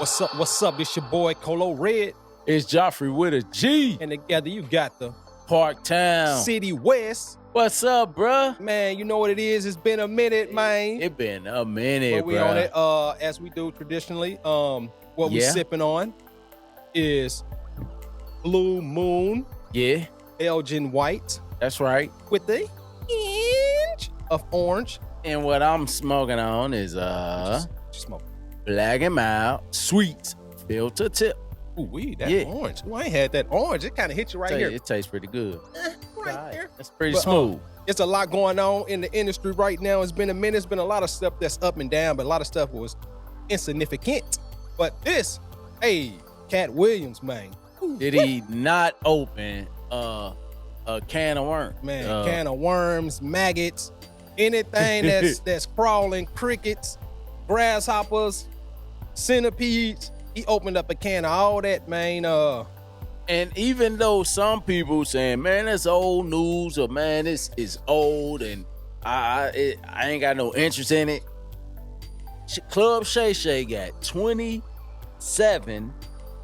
What's up? What's up? It's your boy Colo Red. It's Joffrey with a G. And together you got the Parktown. City West. What's up, bruh? Man, you know what it is. It's been a minute, man. It been a minute, but we bruh. on it as we do traditionally. What we sipping on is Blue Moon. Yeah. Belgian White. That's right. With the hinge of orange. And what I'm smoking on is just smoke. Black and Mild, sweet, filter tip. Ooh, that orange. Ooh, I ain't had that orange. It kind of hit you right here. It tastes pretty good. Right here. It's pretty smooth. It's a lot going on in the industry right now. It's been a minute. It's been a lot of stuff that's up and down, but a lot of stuff was insignificant. But this, Katt Williams, man. Did he not open a can of worms? Man, can of worms, maggots, anything that's crawling, crickets, grasshoppers, centipedes. He opened up a can of all that, man. And even though some people saying, man, that's old news, or man, this is old, and I ain't got no interest in it. Club Shay Shay got 27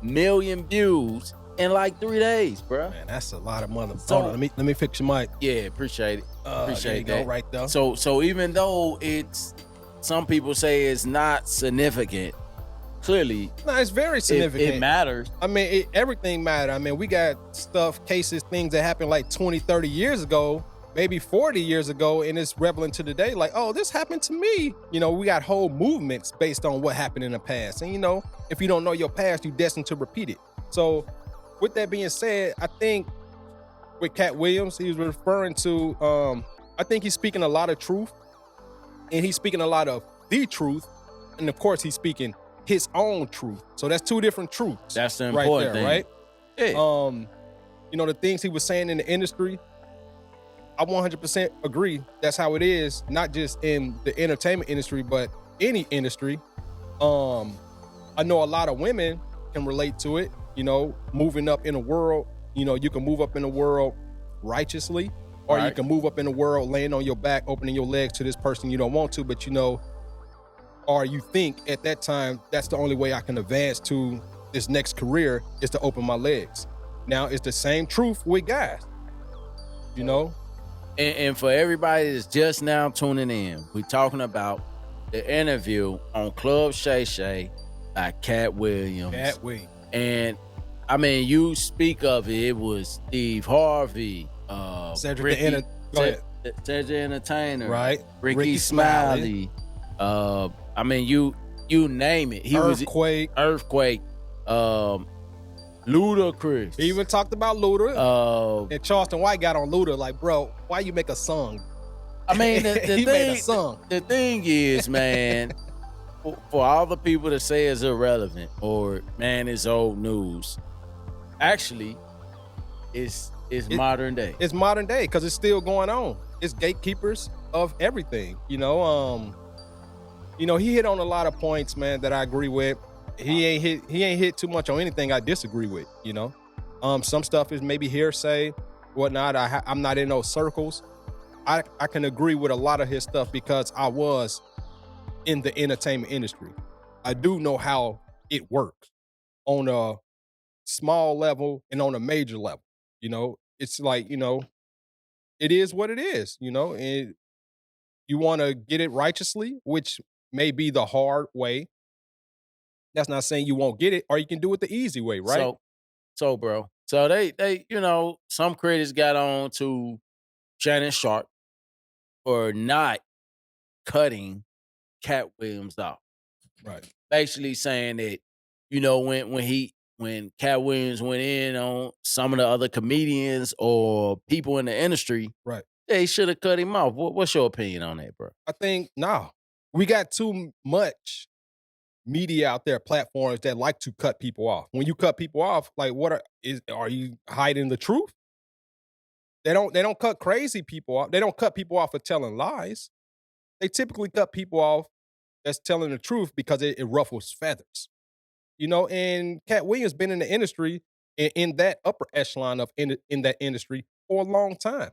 million views in like 3 days, bro. Man, that's a lot of motherfuckers. Let me fix your mic. Yeah, appreciate it. Appreciate that. Go right there. So even though some people say it's not significant, clearly, no, it's very significant. It matters. I mean, everything matters. I mean, we got cases, things that happened like 20, 30 years ago, maybe 40 years ago, and it's relevant to today. Like, oh, this happened to me. You know, we got whole movements based on what happened in the past. And, you know, if you don't know your past, you're destined to repeat it. So with that being said, I think with Katt Williams, he was referring to, I think he's speaking a lot of truth, and he's speaking a lot of the truth. And of course, he's speaking his own truth. So that's two different truths. That's the important thing. Right? Yeah. You know, the things he was saying in the industry, I 100% agree. That's how it is, not just in the entertainment industry, but any industry. I know a lot of women can relate to it, you know, moving up in the world. You know, you can move up in the world righteously, or you can move up in the world laying on your back, opening your legs to this person you don't want to, but you know, or you think at that time, that's the only way I can advance to this next career is to open my legs. Now, it's the same truth with guys, you know? And for everybody that's just now tuning in, we're talking about the interview on Club Shay Shay by Katt Williams. Katt Williams. And, I mean, you speak of it was Steve Harvey, Cedric the Entertainer, right? Ricky Smiley. I mean, you name it. Earthquake. Ludacris. He even talked about Luda. And Charleston White got on Luda like, bro, why you make a song? I mean, he made a song. The thing is, man, for all the people that say it's irrelevant or, man, it's old news, actually, it's modern day. It's modern day because it's still going on. It's gatekeepers of everything, you know. You know, he hit on a lot of points, man, that I agree with. He ain't hit too much on anything I disagree with, you know. Some stuff is maybe hearsay, whatnot. I'm not in those circles. I can agree with a lot of his stuff because I was in the entertainment industry. I do know how it works on a small level and on a major level. You know, it's like, you know, it is what it is, you know, and you want to get it righteously, which may be the hard way. That's not saying you won't get it, or you can do it the easy way, right? So bro, so they you know, some critics got on to Shannon Sharpe for not cutting Katt Williams off. Right. Basically saying that, you know, when Katt Williams went in on some of the other comedians or people in the industry, right, they should have cut him off. What's your opinion on that, bro? I think we got too much media out there, platforms that like to cut people off. When you cut people off, like are you hiding the truth? They don't cut crazy people off. They don't cut people off for telling lies. They typically cut people off that's telling the truth because it ruffles feathers. You know, and Katt Williams been in the industry in that upper echelon of in that industry for a long time.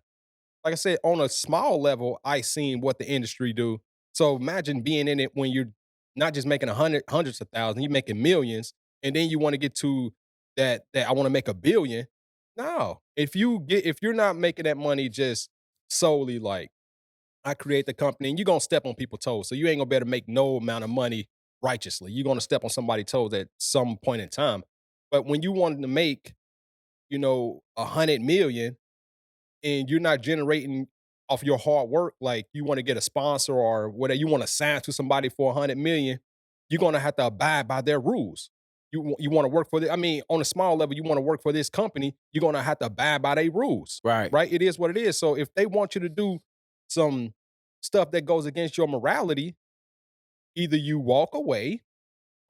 Like I said, on a small level, I seen what the industry do. So imagine being in it when you're not just making hundreds of thousands, you're making millions, and then you want to get to that I want to make $1 billion. No, if you're not making that money just solely like I create the company, and you're gonna step on people's toes. So you ain't gonna be able to make no amount of money righteously. You're gonna step on somebody's toes at some point in time. But when you wanted to make, 100 million and you're not generating off your hard work, like you want to get a sponsor or whatever, you want to sign to somebody for 100 million, you're gonna have to abide by their rules. You want to work for I mean, on a small level, you want to work for this company, you're gonna have to abide by their rules. Right. Right? It is what it is. So if they want you to do some stuff that goes against your morality, either you walk away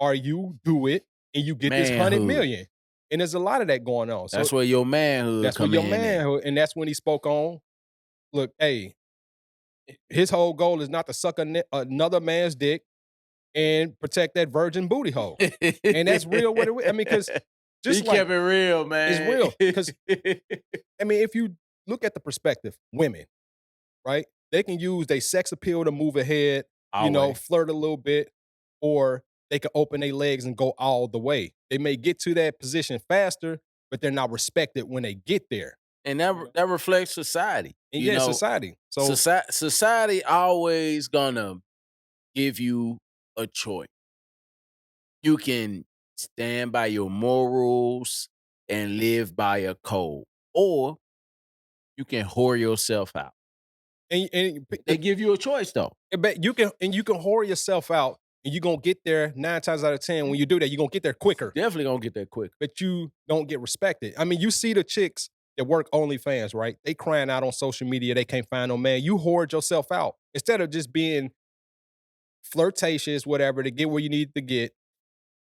or you do it and you get this 100 million. And there's a lot of that going on. So that's where your manhood that's where your manhood, and that's when he spoke on. Look, hey, his whole goal is not to suck another man's dick and protect that virgin booty hole. And that's real what it is. I mean, because just he kept it real, man. It's real. Because I mean, if you look at the perspective, women, right? They can use their sex appeal to move ahead, flirt a little bit, or they can open their legs and go all the way. They may get to that position faster, but they're not respected when they get there. And that reflects society. And society. So society always gonna give you a choice. You can stand by your morals and live by a code, or you can whore yourself out. And they give you a choice though. But you can whore yourself out, and you're gonna get there 9 times out of 10. When you do that, you're gonna get there quicker. Definitely gonna get there quicker. But you don't get respected. I mean, you see the chicks that work OnlyFans, right? They crying out on social media, they can't find no man. You whored yourself out. Instead of just being flirtatious, whatever, to get where you need to get,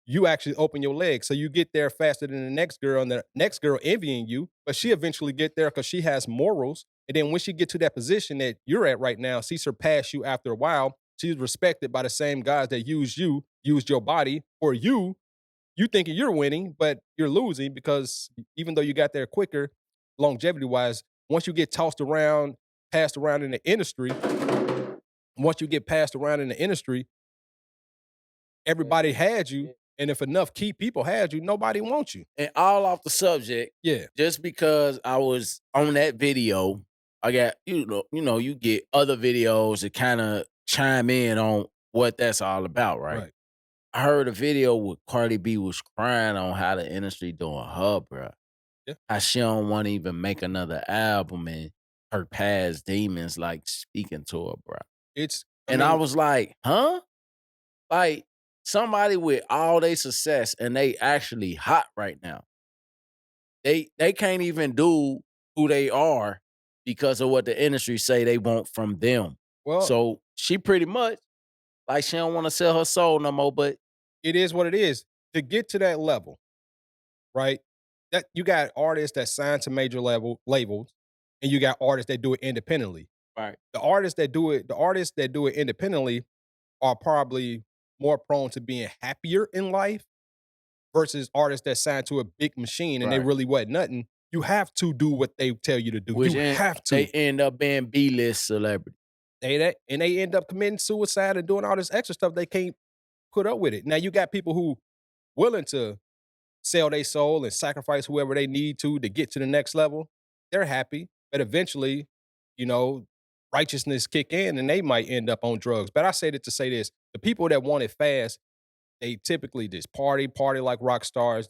you actually open your legs. So you get there faster than the next girl, and the next girl envying you, but she eventually get there because she has morals. And then when she get to that position that you're at right now, she surpass you after a while. She's respected by the same guys that used your body, or you thinking you're winning, but you're losing because even though you got there quicker, longevity-wise, once you get passed around in the industry, everybody had you. And if enough key people had you, nobody wants you. And all off the subject, just because I was on that video, I got, you get other videos that kind of chime in on what that's all about, right? I heard a video where Cardi B was crying on how the industry doing her, bro. Yeah. How she don't want to even make another album, and her past demons like speaking to her, bro. I was like, huh? Like, somebody with all their success and they actually hot right now. They can't even do who they are because of what the industry say they want from them. Well, so she pretty much like she don't want to sell her soul no more, but it is what it is. To get to that level, right? That you got artists that sign to major labels, and you got artists that do it independently. Right. The artists that do it independently are probably more prone to being happier in life versus artists that sign to a big machine and they really wasn't nothing. You have to do what they tell you to do. You have to. They end up being B-list celebrities. They end up committing suicide and doing all this extra stuff. They can't put up with it. Now you got people who willing to sell their soul and sacrifice whoever they need to get to the next level. They're happy, but eventually, righteousness kick in and they might end up on drugs. But I say that to say this: the people that want it fast, they typically just party like rock stars.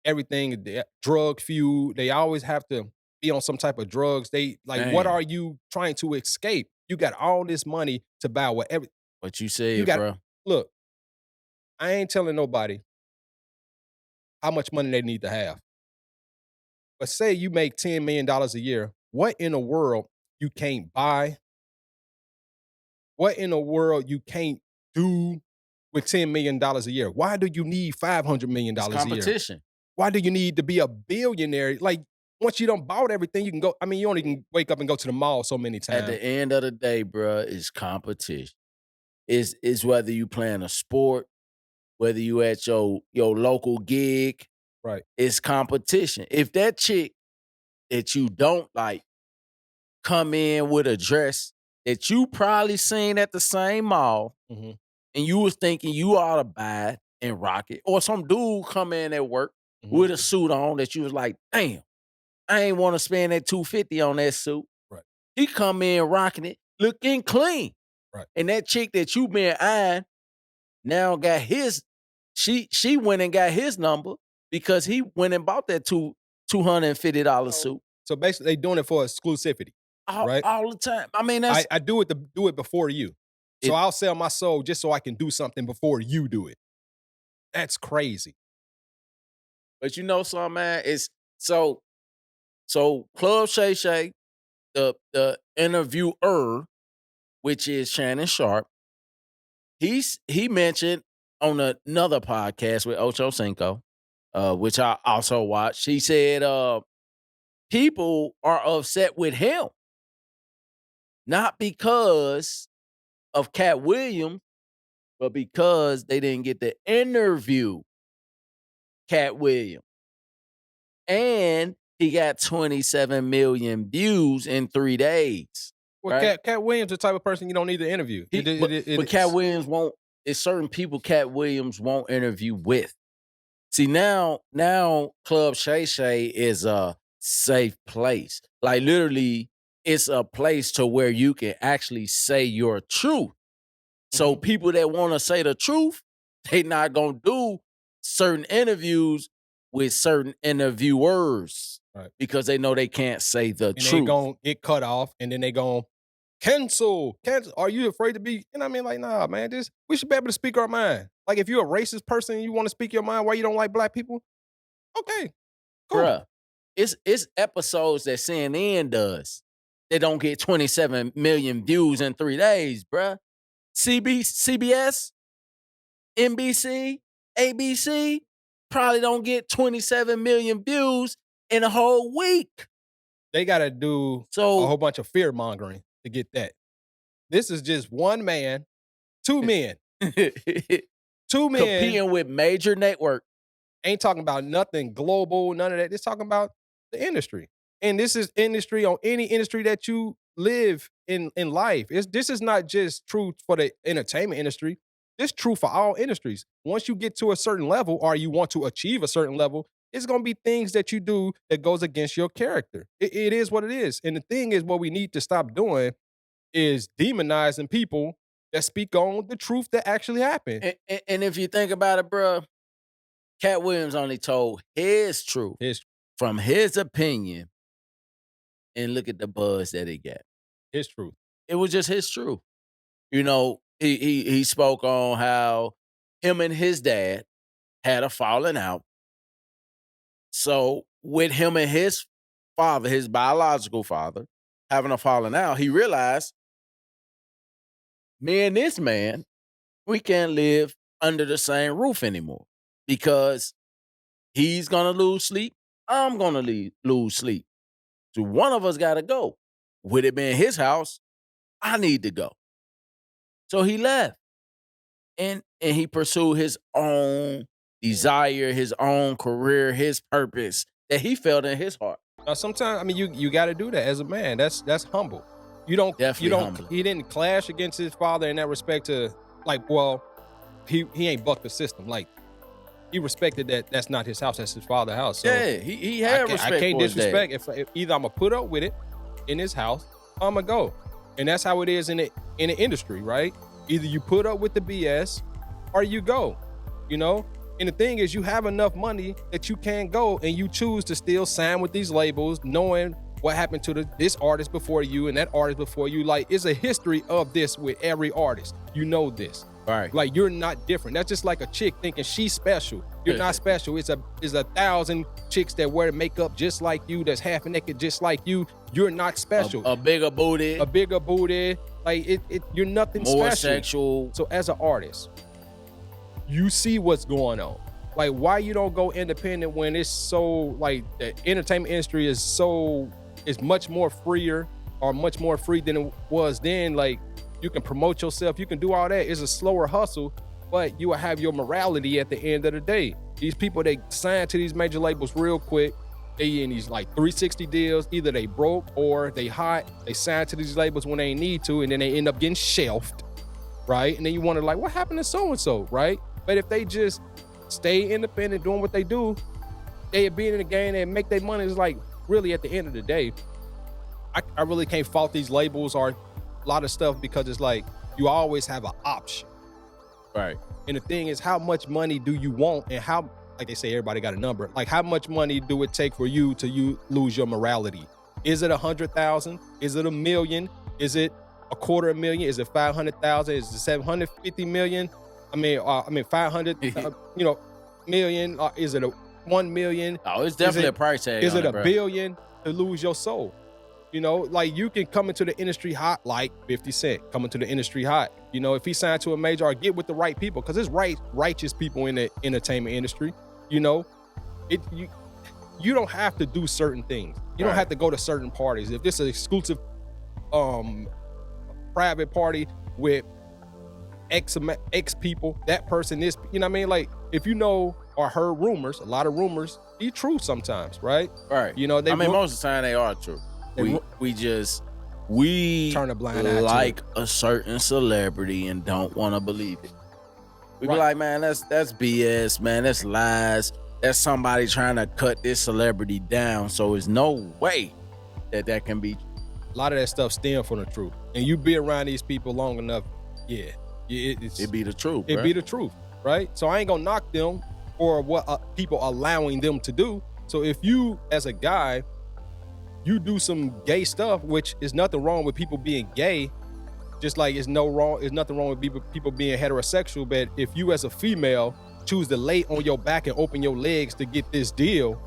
Everything, drug fueled. They always have to be on some type of drugs. What are you trying to escape? You got all this money to buy whatever. What you say, bro? Look, I ain't telling nobody how much money they need to have. But say you make $10 million a year. What in the world you can't buy? What in the world you can't do with $10 million a year? Why do you need $500 million a year? Competition. Why do you need to be a billionaire? Like, once you done bought everything, you can go. I mean, you only can wake up and go to the mall so many times. At the end of the day, bro, it's competition. It's whether you playing a sport, whether you at your local gig. Right. It's competition. If that chick that you don't like come in with a dress that you probably seen at the same mall, mm-hmm. and you was thinking you ought to buy it and rock it, or some dude come in at work with a suit on that you was like, damn, I ain't want to spend that $250 on that suit. Right. He come in rocking it, looking clean. Right. And that chick that you been eyeing now got his, she went and got his number because he went and bought that $250 suit. So basically they doing it for exclusivity. Right? All the time. I mean, that's I do it to do it before you. So I'll sell my soul just so I can do something before you do it. That's crazy. But you know something, man? It's so Club Shay Shay, the interviewer, which is Shannon Sharpe, he mentioned on another podcast with Ocho Cinco, which I also watched. He said people are upset with him, not because of Katt Williams, but because they didn't get to interview Katt Williams. And he got 27 million views in 3 days. Well, right? Katt Williams is the type of person you don't need to interview. But Katt Williams won't. It's certain people Katt Williams won't interview with. See, now Club Shay Shay is a safe place. Like literally, it's a place to where you can actually say your truth. So people that want to say the truth, they not gonna do certain interviews with certain interviewers, right? Because they know they can't say the truth. They gonna get cut off, and then they gonna cancel. Are you afraid to be? You know what I mean? Like, nah, man. We should be able to speak our mind. Like, if you're a racist person and you want to speak your mind, why you don't like black people? Okay, cool. Bruh, it's episodes that CNN does. They don't get 27 million views in 3 days, bruh. CBS, NBC, ABC probably don't get 27 million views in a whole week. They got to do a whole bunch of fear mongering to get that. This is just one man, two men. Two men. Competing with major network. Ain't talking about nothing global, none of that. It's talking about the industry. And this is industry on any industry that you live in life. This is not just true for the entertainment industry. It's true for all industries. Once you get to a certain level or you want to achieve a certain level, it's going to be things that you do that goes against your character. It is what it is. And the thing is, what we need to stop doing is demonizing people that speak on the truth that actually happened. And if you think about it, bro, Katt Williams only told his truth from his opinion, and look at the buzz that he got. His truth. It was just his truth. You know, he spoke on how him and his dad had a falling out. So with him and his father, his biological father, having a falling out, he realized, me and this man, we can't live under the same roof anymore because he's going to lose sleep. I'm going to lose sleep. So one of us got to go. With it being his house, I need to go. So he left. And he pursued his own desire, his own career, his purpose that he felt in his heart. Now, sometimes, I mean, you got to do that as a man. That's humble. Humble. He didn't clash against his father in that respect to, like, well, he ain't bucked the system. Like, he respected that that's not his house, that's his father's house. So yeah, he had respect. I can't for disrespect if either I'm gonna put up with it in his house or I'm gonna go. And that's how it is in the industry, right? Either you put up with the BS or you go, you know? And the thing is, you have enough money that you can go and you choose to still sign with these labels, knowing what happened to this artist before you and that artist before you. Like, it's a history of this with every artist. You know this. Right. Like, you're not different. That's just like a chick thinking she's special. You're not special. It's 1,000 chicks that wear makeup just like you, that's half naked just like you. You're not special. A bigger booty. Like, you're nothing more special. Sexual. So as an artist, you see what's going on. Like, why you don't go independent when it's so, like, the entertainment industry is much more freer or much more free than it was then. Like, you can promote yourself, you can do all that. It's a slower hustle, but you will have your morality at the end of the day. These people, they sign to these major labels real quick. They in these like 360 deals. Either they broke or they hot. They sign to these labels when they need to, and then they end up getting shelved. right? And then you wonder like, what happened to so-and-so, right? But if they just stay independent, doing what they do, they being in the game and make their money, is like, really at the end of the day, I really can't fault these labels or a lot of stuff, because it's like, you always have an option. Right. And the thing is, how much money do you want, and how, like they say, everybody got a number. Like, how much money do it take for you to lose your morality? Is it 100,000? Is it $1 million? Is it $250,000? Is it 500,000? Is it 750 million? I mean 500, million. Is it a 1 million? Oh, it's definitely a price tag. Is it a bro. billion to lose your soul? Like, you can come into the industry hot like 50 Cent, coming to the industry hot. If he signed to a major, or get with the right people, because there's righteous people in the entertainment industry. You don't have to do certain things. You don't have to go to certain parties. If this is an exclusive private party with X people, that person is, like, if or heard rumors, a lot of rumors be true sometimes, right? Right. Most of the time they are true. We turn a blind eye like a certain celebrity and don't want to believe it. We be like, man, that's BS, man. That's lies. That's somebody trying to cut this celebrity down. So there's no way that can be. A lot of that stuff stems from the truth, and you be around these people long enough, it be the truth. It be the truth, right? So I ain't gonna knock them for what people allowing them to do. So if you, as a guy, you do some gay stuff, which is nothing wrong with people being gay, just like there's nothing wrong with people being heterosexual. But if you, as a female, choose to lay on your back and open your legs to get this deal,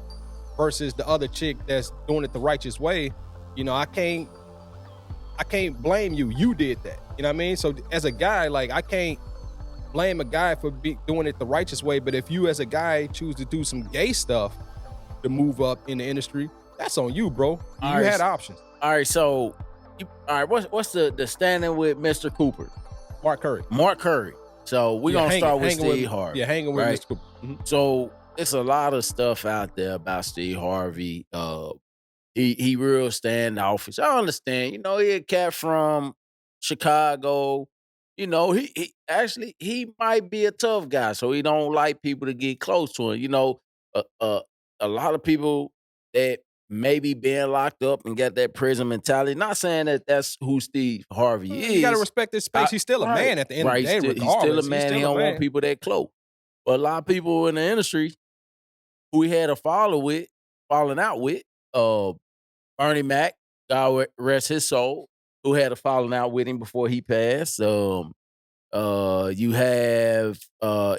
versus the other chick that's doing it the righteous way, I can't blame you. You did that. You know what I mean? So as a guy, like, I can't blame a guy for doing it the righteous way. But if you, as a guy, choose to do some gay stuff to move up in the industry, that's on you, bro. You had options. All right, so, what's the standing with Mr. Cooper? Mark Curry. So we're going to start with Steve Harvey. Yeah, hanging with Mr. Cooper. Mm-hmm. So it's a lot of stuff out there about Steve Harvey. He real standoffish. I understand. He a cat from Chicago. He might be a tough guy, so he don't like people to get close to him. A lot of people that maybe being locked up and got that prison mentality. Not saying that that's who Steve Harvey is. You got to respect his space. He's still a man at the end of the day. He's still a man. He don't want people that close. But a lot of people in the industry who he had a falling out with, Bernie Mac, God rest his soul, who had a falling out with him before he passed. You have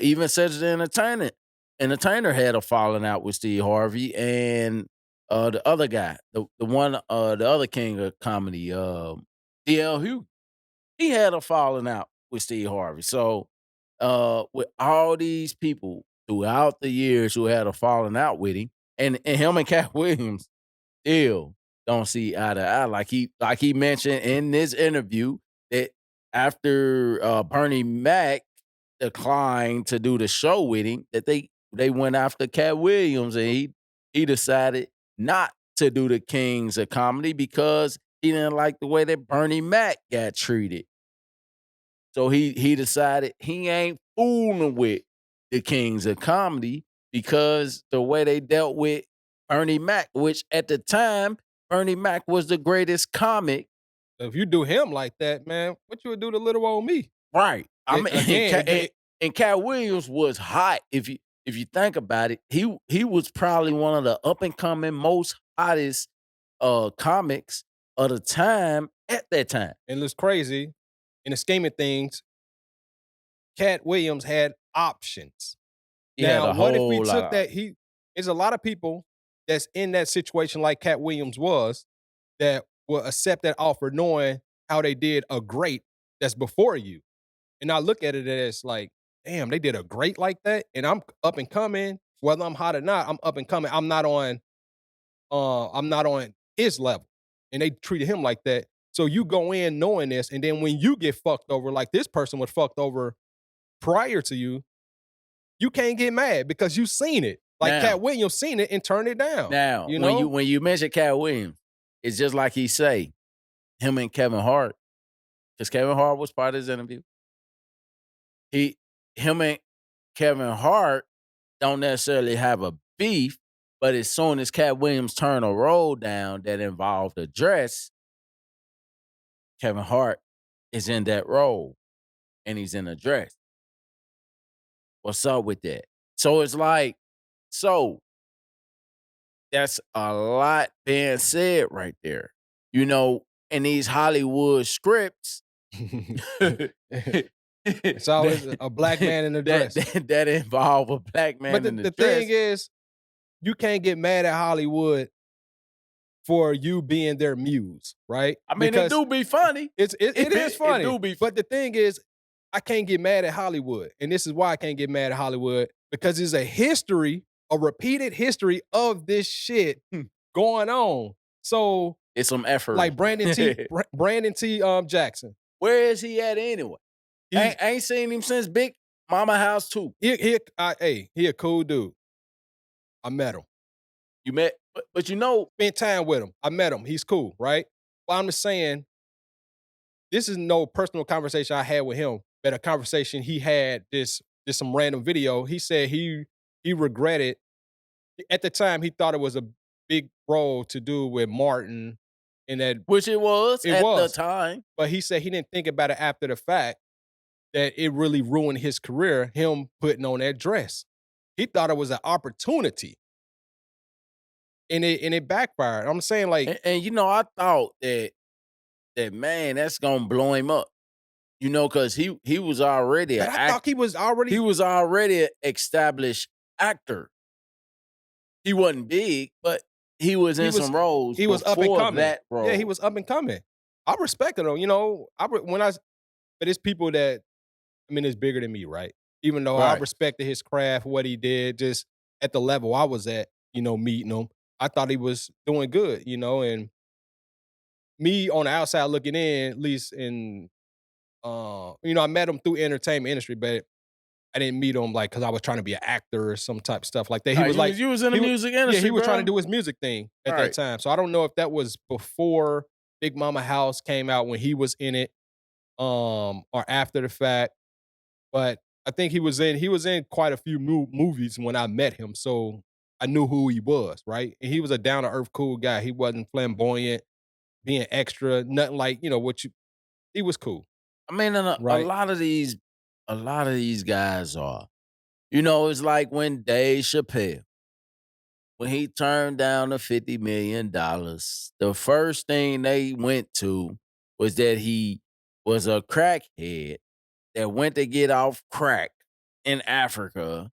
even Cedric the Entertainer had a falling out with Steve Harvey, and the other guy, the other king of comedy, D.L. Hughley, he had a falling out with Steve Harvey. So with all these people throughout the years who had a falling out with him, and him and Katt Williams still don't see eye to eye. Like he mentioned in this interview that after Bernie Mac declined to do the show with him, that they went after Katt Williams, and he decided not to do the Kings of Comedy because he didn't like the way that Bernie Mac got treated. So he decided he ain't fooling with the Kings of Comedy because the way they dealt with Bernie Mac, which at the time, Bernie Mac was the greatest comic. If you do him like that, man, what you would do to little old me? Right. And Katt Williams was hot. If you think about it, he was probably one of the up and coming most hottest comics of the time at that time. And it's crazy. In the scheme of things, Katt Williams had options. Now, what if we took that? There's a lot of people that's in that situation like Katt Williams was that will accept that offer knowing how they did a great that's before you. And I look at it as like, damn, they did a great like that, and I'm up and coming. Whether I'm hot or not, I'm up and coming. I'm not on his level, and they treated him like that. So you go in knowing this, and then when you get fucked over, like this person was fucked over prior to you, you can't get mad because you seen it. Like Katt Williams seen it and turned it down. Now, when you mention Katt Williams, it's just like he say, him and Kevin Hart, because Kevin Hart was part of his interview. him and Kevin Hart don't necessarily have a beef, but as soon as Katt Williams turned a role down that involved a dress, Kevin Hart is in that role and he's in a dress. What's up with that? So it's like, so that's a lot being said right there. You know, in these Hollywood scripts, It's always a black man in a dress. that involve a black man But in a the dress. thing is, you can't get mad at Hollywood for you being their muse, right? I mean, Because it do be funny. it is funny. It do be But the thing is, I can't get mad at Hollywood. And this is why I can't get mad at Hollywood, because there's a history, a repeated history of this shit going on. So it's some effort. like Brandon T. Jackson. Where is he at anyway? I ain't seen him since Big Mama House 2. He a cool dude. I met him. You met, but you know, Spent time with him. I met him. He's cool, right? But I'm just saying, this is no personal conversation I had with him, but a conversation he had this some random video. He said he regretted, at the time he thought it was a big role to do with Martin, and that which it was at the time. But he said he didn't think about it after the fact, that it really ruined his career, him putting on that dress. He thought it was an opportunity. And it backfired. I'm saying, like, and you know, I thought that man, that's gonna blow him up. You know, because he was already an I thought he was already an established actor. He wasn't big, but he was in some roles. He was up and coming. That role. Yeah, he was up and coming. I respected him. You know, but it's people that, I mean, it's bigger than me, right? Even though I respected his craft, what he did, just at the level I was at, you know, meeting him, I thought he was doing good, you know, and me on the outside looking in, at least in, you know, I met him through entertainment industry, but I didn't meet him like because I was trying to be an actor or some type of stuff like that. He was like, you was in the music industry. Yeah, he was trying to do his music thing at that time. So I don't know if that was before Big Mama House came out when he was in it, or after the fact. But I think he was in quite a few movies when I met him, so I knew who he was, right? And he was a down to earth, cool guy. He wasn't flamboyant, being extra, nothing like, you know, he was cool. I mean, and a lot of these guys are. You know, it's like when Dave Chappelle, when he turned down the $50 million, the first thing they went to was that he was a crackhead that went to get off crack in Africa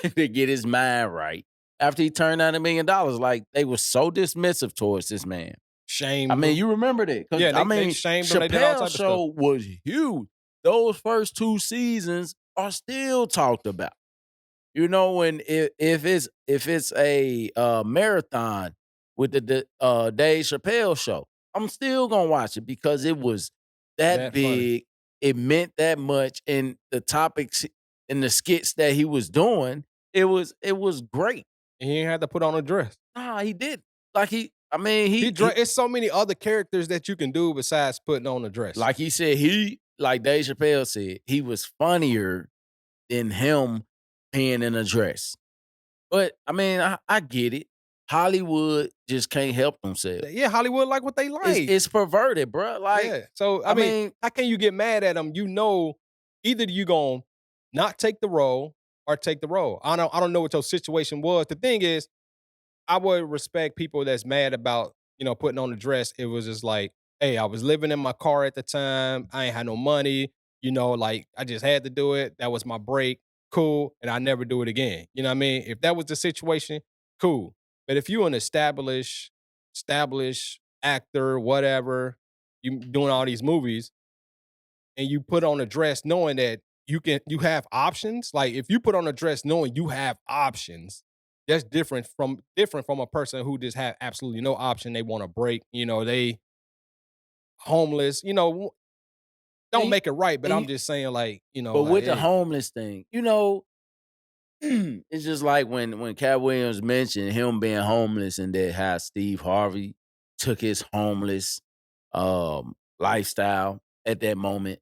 to get his mind right. After he turned down $1 million, like, they were so dismissive towards this man. Shame. I mean, you remember that? Yeah, they shamed him. Chappelle's show was huge. Those first 2 seasons are still talked about. You know, when if it's a marathon with the Dave Chappelle show, I'm still gonna watch it because it was that big. Funny. It meant that much, and the topics and the skits that he was doing, it was great. And he ain't had to put on a dress. Nah, he did. Like it's so many other characters that you can do besides putting on a dress. Like he said, like Dave Chappelle said, he was funnier than him being in a dress. But I mean, I get it. Hollywood just can't help themselves. Yeah, Hollywood like what they like. It's perverted, bro. Like, yeah. So I mean, how can you get mad at them? You know, either you gonna not take the role or take the role. I don't know what your situation was. The thing is, I would respect people that's mad about, you know, putting on a dress. It was just like, hey, I was living in my car at the time. I ain't had no money. You know, like, I just had to do it. That was my break. Cool. And I never do it again. You know what I mean? If that was the situation, cool. But if you're an established actor, whatever, you doing all these movies, and you put on a dress knowing that you have options. Like, if you put on a dress knowing you have options, that's different from a person who just have absolutely no option. They want to break, you know, they homeless, you know, don't make it right. But I'm just saying, like, you know. But with the homeless thing, you know, it's just like when Katt Williams mentioned him being homeless and that how Steve Harvey took his homeless lifestyle at that moment.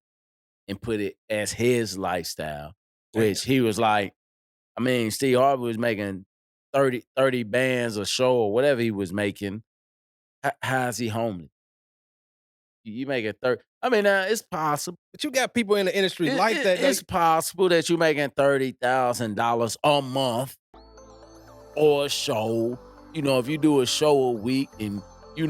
and put it as his lifestyle, which he was like, I mean, Steve Harvey was making 30 bands a show or whatever he was making. How is he homeless? You make it 30. I mean, it's possible. But you got people in the industry like that. It's possible that you're making $30,000 a month or a show. You know, if you do a show a week and you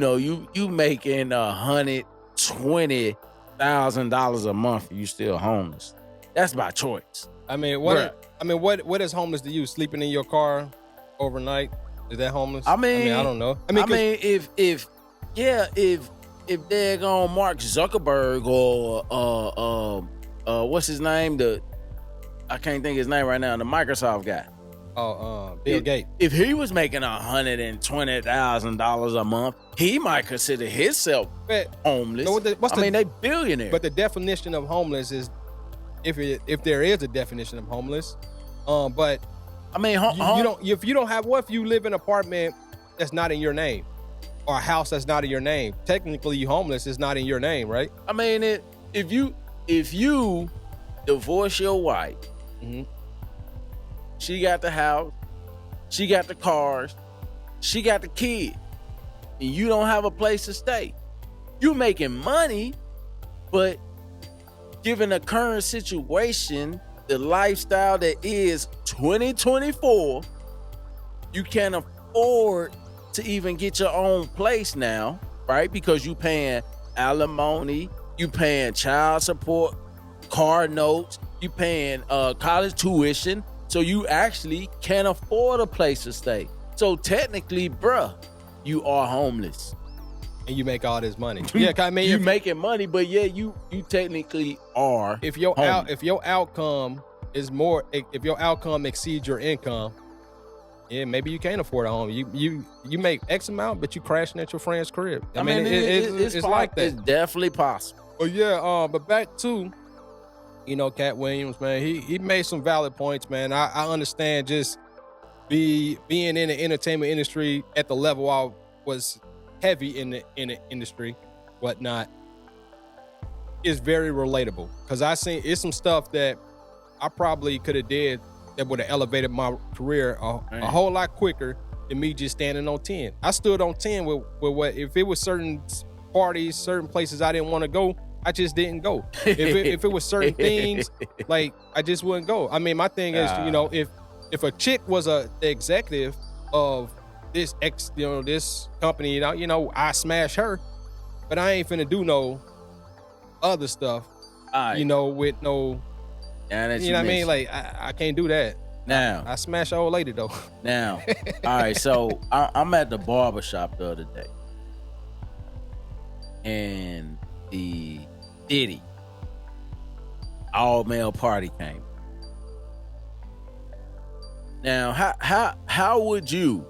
making $120,000 a month, you still homeless. That's by choice. I mean, what is homeless to you? Sleeping in your car overnight? Is that homeless? I mean, I don't know. If they're on Mark Zuckerberg or what's his name? I can't think of his name right now. The Microsoft guy. Bill Gates. If he was making $120,000 a month, he might consider himself homeless. They billionaires. But the definition of homeless is, if there is a definition of homeless, but I mean, if you don't have, what if you live in an apartment that's not in your name, or a house that's not in your name? Technically, you homeless is not in your name, right? I mean, if you divorce your wife, she got the house, she got the cars, she got the kid, and you don't have a place to stay. You making money, but given the current situation, the lifestyle that is 2024, you can't afford to even get your own place now, right? Because you paying alimony, you paying child support, car notes, you paying college tuition, so you actually can't afford a place to stay. So technically, bruh, you are homeless. And you make all this money. Yeah, I mean, you making money, but yeah, you technically are. If your outcome is more, if your outcome exceeds your income, yeah, maybe you can't afford a home. You make X amount, but you crashing at your friend's crib. I mean, it's like that. It's definitely possible. But yeah, but back to, Katt Williams, man, he made some valid points, man. I understand just being in the entertainment industry at the level I was heavy in the industry, whatnot, is very relatable. Because I seen it's some stuff that I probably could have did that would have elevated my career a whole lot quicker than me just standing on 10. I stood on 10 with what, if it was certain parties, certain places I didn't want to go, I just didn't go. If it was certain things, like, I just wouldn't go. I mean, my thing is, if a chick was the executive of this this company, I smash her, but I ain't finna do no other stuff, with no, what I mean? Like, I can't do that. Now, I smash an old lady though. Now, all right, so I'm at the barbershop the other day, and the Diddy all-male party came. Now, how would you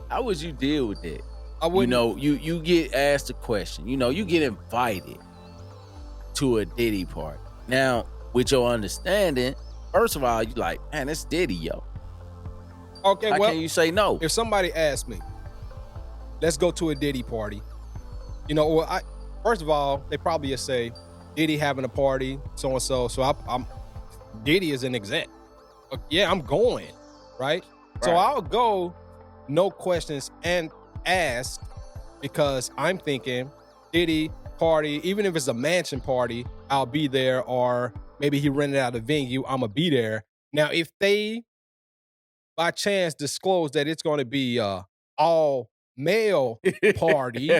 how would you deal with that? You get asked a question. You get invited to a Diddy party. Now, with your understanding, first of all, you like, man, it's Diddy, yo. Okay, How can you say no? If somebody asked me, let's go to a Diddy party, first of all, they probably just say, Diddy having a party, so and so. So I'm Diddy is an exec. Yeah, I'm going, right? So I'll go, no questions and ask, because I'm thinking Diddy party, even if it's a mansion party, I'll be there, or maybe he rented out a venue, I'm gonna be there. Now, if they by chance disclose that it's going to be all male party,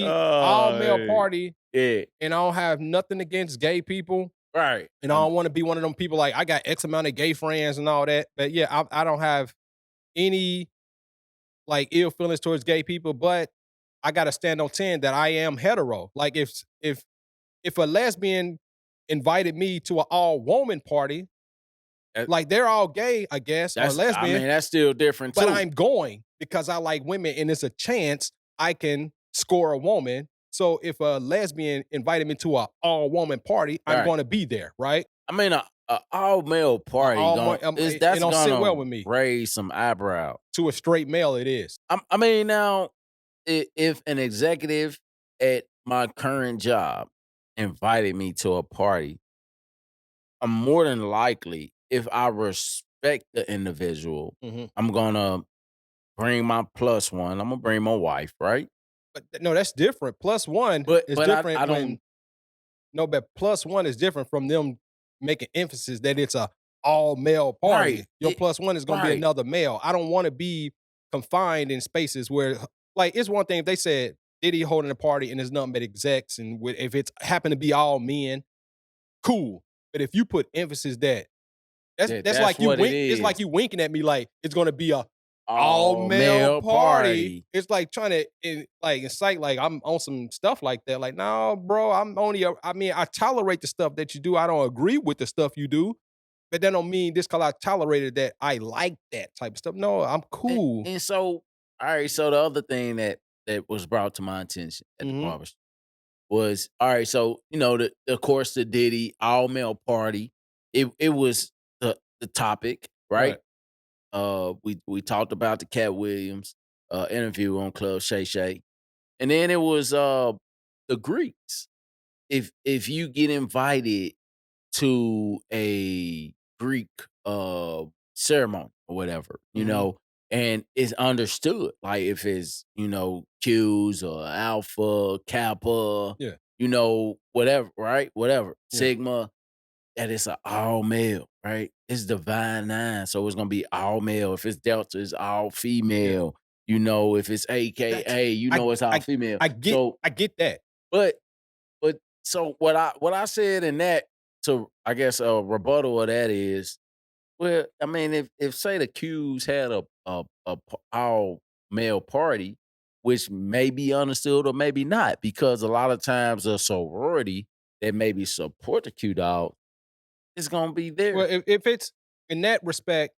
all male party, yeah, and I don't have nothing against gay people, right? And I don't want to be one of them people like, I got X amount of gay friends and all that, but yeah, I don't have any like ill feelings towards gay people, but I gotta stand on 10 that I am hetero. Like, if a lesbian invited me to an all-woman party, like, they're all gay, I guess, or lesbian. I mean, that's still different, too. But I'm going because I like women, and it's a chance I can score a woman. So if a lesbian invited me to an all-woman party, I'm going to be there, right? I mean, a all-male party, that's don't sit well with me. Raise some eyebrow. To a straight male, it is. I mean, now, if an executive at my current job invited me to a party, I'm more than likely, if I respect the individual, Hmm. I'm gonna bring my plus one. I'm gonna bring my wife, right? But no, that's different. Plus one is But I different don't when no, but plus one is different from them making emphasis that it's a all male right. party. Your plus one is going to be Right. another male. I don't want to be confined in spaces where, like, it's one thing if they said Diddy holding a party and there's nothing but execs, and if it's happened to be all men, cool. But if you put emphasis that that's That's like you what it wink. It's like is. you winking at me like it's going to be a all All male male party. party. It's like trying to like incite like I'm on some stuff like that. Like, no, bro, I'm only I mean, I tolerate the stuff that you do. I don't agree with the stuff you do, but that don't mean just because I tolerated that I like that type of stuff. No, I'm cool. And so, all right, so the other thing that was brought to my attention at the Hmm. barbershop was all right. So of course, the Diddy all male party. It was the topic, right? Right. We talked about the Katt Williams interview on Club Shay Shay, and then it was the Greeks. If you get invited to a Greek ceremony or whatever, Hmm. and it's understood. Like if it's, Q's or Alpha, Kappa, Yeah. whatever, right? Whatever. Yeah. Sigma, that it's a all male, right? It's divine nine. So it's gonna be all male. If it's Delta, it's all Yeah. female. If it's That's AKA, I it's all I female. I get So I get that. but so what I said in that to I guess a rebuttal of that is, well, I mean, if say the Qs had a all male party, which may be understood or maybe not, because a lot of times a sorority that maybe support the Q dog is gonna be Well, there. if it's in that respect,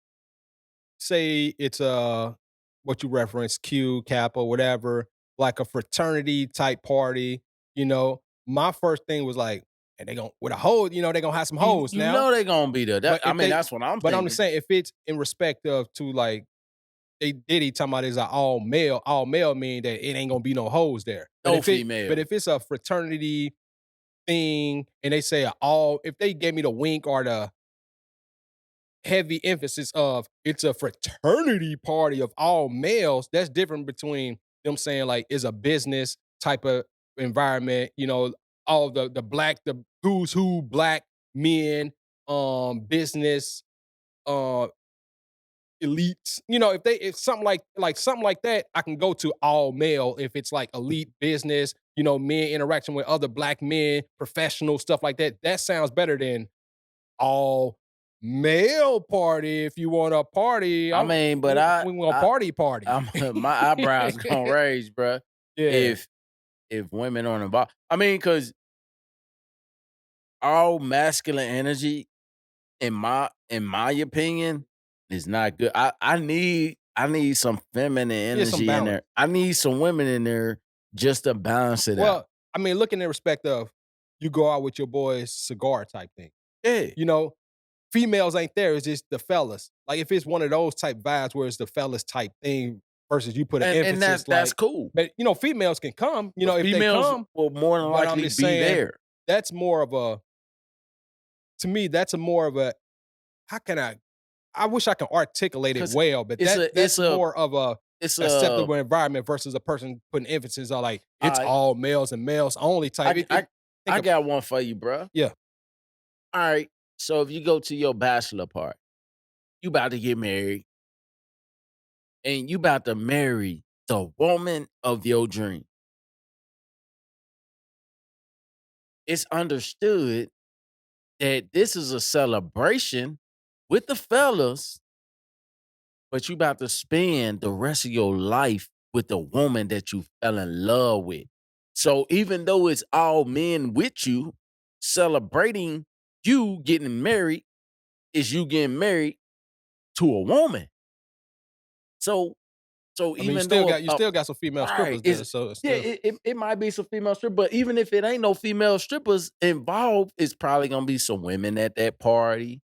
say it's what you reference Q, Kappa, whatever, like a fraternity type party, my first thing was like, and they gonna with a hole, they gonna have some You hoes you now. know they gonna be there. But I if mean, they that's what I'm but I'm just thinking. saying if it's in respect of to like they Diddy talking about is a all male mean that it ain't gonna be no hoes there. No But female. if it's a fraternity thing and they say a all if they gave me the wink or the heavy emphasis of it's a fraternity party of all males, that's different between them saying like it's a business type of environment, all the who's who black men, business, uh elites. If something like that, I can go to all male if it's like elite business, men interaction with other black men, professional stuff like that. That sounds better than all male party. If you want a party, I mean, but we want party. I'm my eyebrows gonna raise, bruh, Yeah. if women aren't involved. I mean, because all masculine energy, in my opinion, is not good. I need some feminine Yeah, some energy in there. balance. I need some women in there just to balance it out. Well, I mean, look in the respect of you go out with your boys cigar type thing. Yeah. You know, females ain't there. It's just the fellas. Like if it's one of those type vibes where it's the fellas type thing versus you put an And that's emphasis that's like, cool. but females can come. But If they females come, will more than but I'm likely just be saying there. that's more of a to me that's a more of a how can I wish I could articulate it 'Cause well, but it's a that's it's a more of a it's a acceptable environment versus a person putting emphasis on like it's I all males and males only type. I I Think I of got one for you, bruh. yeah, Alright. So if you go to your bachelor party, you about to get married, and you about to marry the woman of your dream. It's understood that this is a celebration with the fellas, but you about to spend the rest of your life with the woman that you fell in love with. So even though it's all men with you, celebrating you getting married is you getting married to a woman. So so I mean even though you a still got some female right strippers there, is so it's yeah, still it might be some female strip, but even if it ain't no female strippers involved, it's probably gonna be some women at that party.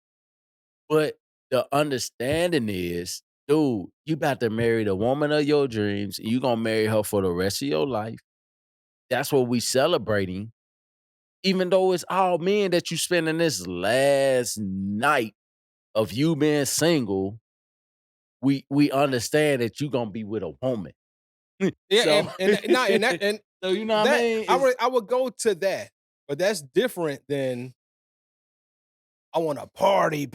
But the understanding is, dude, you about to marry the woman of your dreams, and you gonna marry her for the rest of your life. that's what we celebrating. Even though it's all men that you spending this last night of you being single, we understand that you gonna be with a woman. Yeah, So, and so you know what I mean? I would go to that, but that's different than I want a party.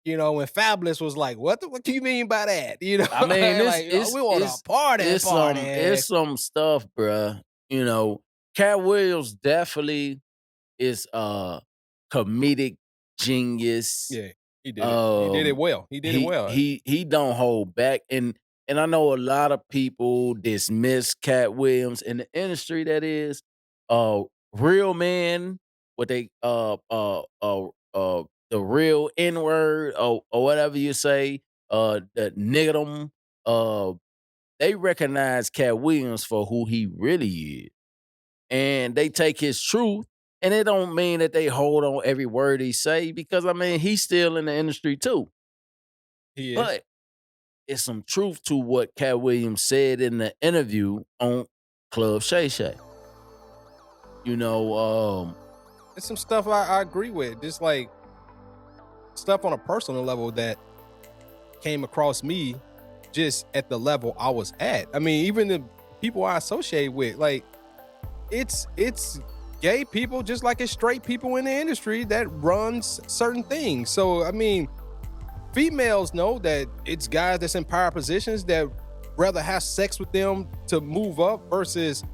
You know, and Fabulous was like, "What do you mean by that?" You know, I mean, like we want a party. It's some stuff, bruh. You know, Katt Williams definitely is a comedic genius. Yeah, he did it. He did it well. He did it well. He don't hold back, and I know a lot of people dismiss Katt Williams in the industry. That is, real men, what they the real N word or whatever you say, the niggerdom, they recognize Katt Williams for who he really is, and they take his truth. And it don't mean that they hold on every word he say, because I mean he's still in the industry too. He is. But it's some truth to what Katt Williams said in the interview on Club Shay Shay. You know, it's some stuff I agree with. Just like stuff on a personal level that came across me just at the level I was at. I mean, even the people I associate with, like it's gay people just like it's straight people in the industry that runs certain things. So, I mean, females know that it's guys that's in power positions that rather have sex with them to move up versus